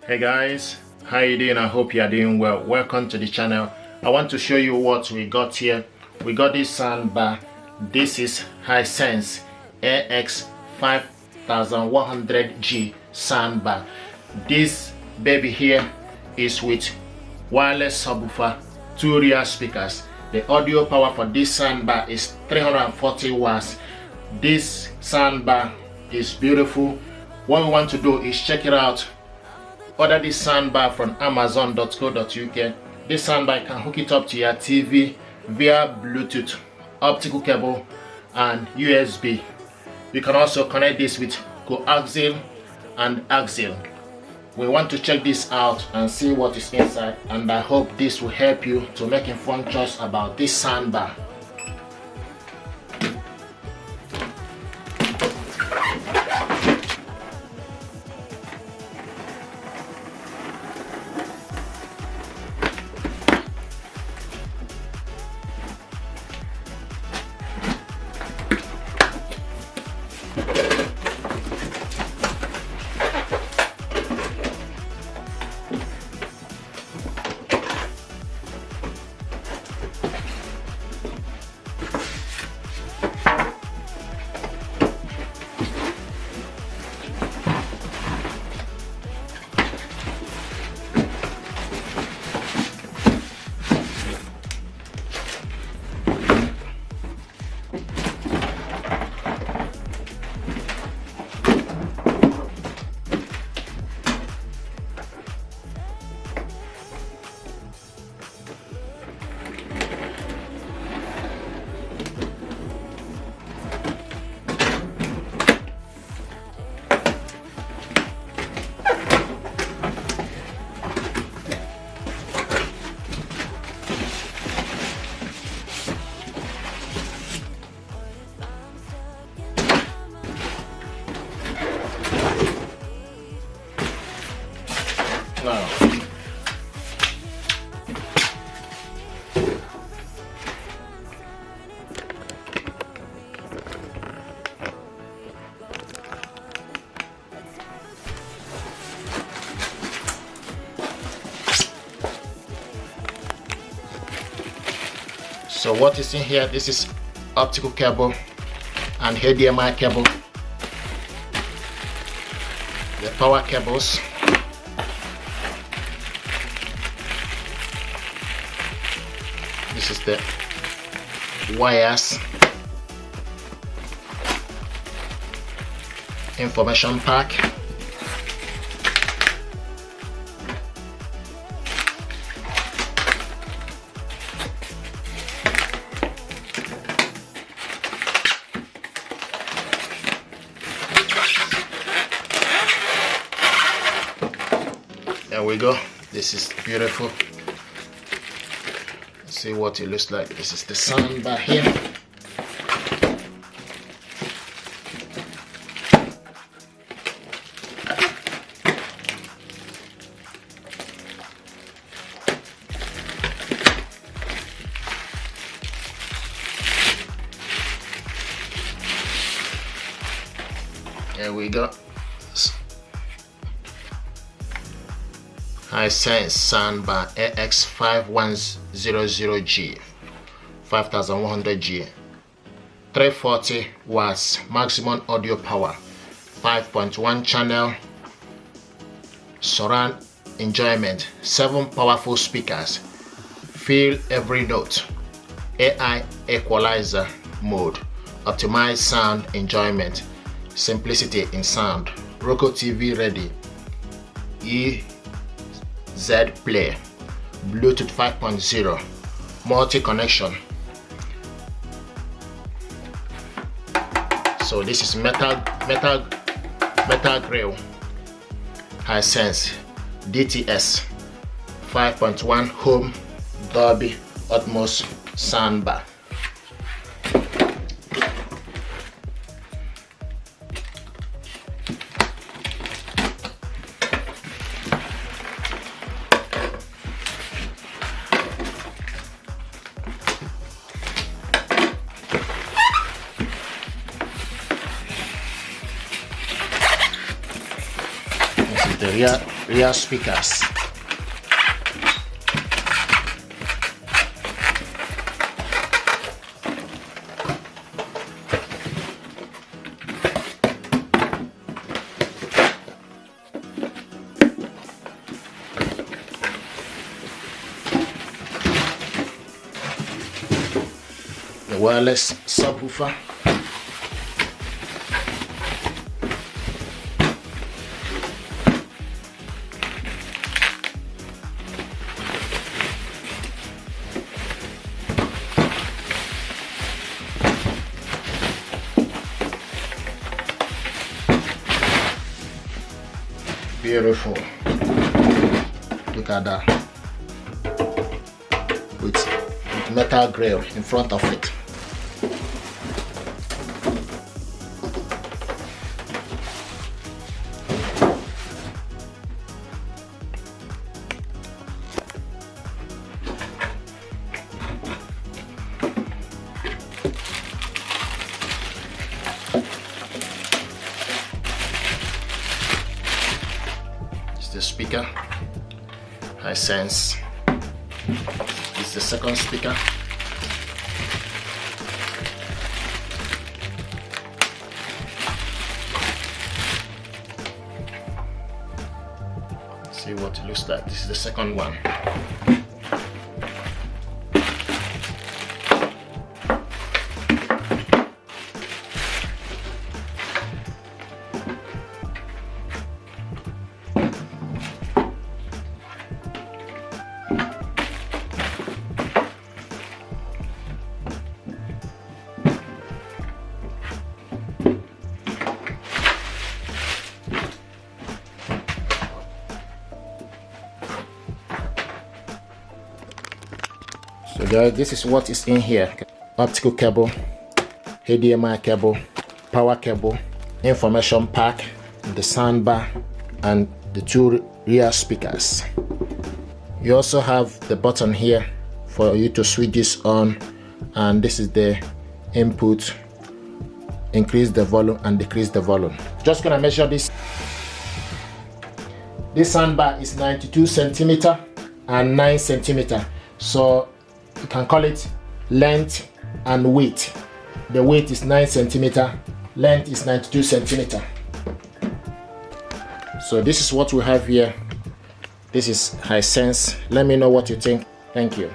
Hey guys, how you doing? I hope you are doing well. Welcome to the channel. I want to show you what we got here. We got this soundbar. This is Hisense AX5100G soundbar. This baby here is with wireless subwoofer, 2 rear speakers. The audio power for this soundbar is 340 watts. This soundbar is beautiful. What we want to do is check it out. Order this soundbar from amazon.co.uk. This soundbar can hook it up to your TV via Bluetooth, optical cable and USB. You can also connect this with coaxial and axial. We want to check this out and see what is inside, and I hope this will help you to make informed choice about this soundbar. Now, so what is in here? This is optical cable and HDMI cable, the power cables. This is the wires, information pack, there we go. This is beautiful. See what it looks like. This is the soundbar here. There we go. Hisense soundbar AX5100G 5100G, 340 watts maximum audio power, 5.1 channel surround enjoyment, 7 powerful speakers, feel every note, AI equalizer mode, optimize sound enjoyment, simplicity in sound, Roku TV ready, Z Play, Bluetooth 5.0, multi-connection. So this is metal grill, Hisense DTS 5.1 home Dolby Atmos soundbar. the rear speakers. The wireless subwoofer. Beautiful. Look at that. With metal grill in front of it. The speaker, Hisense. This is the second speaker. Let's see what it looks like. This is the second one. So guys, this is what is in here. Optical cable, HDMI cable, power cable, information pack, the soundbar, and the two rear speakers. You also have the button here for you to switch this on, and this is the input. Increase the volume and decrease the volume. Just gonna measure this. This soundbar is 92 centimeter and 9 centimeter. So you can call it length and weight. The weight is 9 centimeter, length is 92 centimeter. So this is what we have here. This is Hisense. Let me know what you think. Thank you.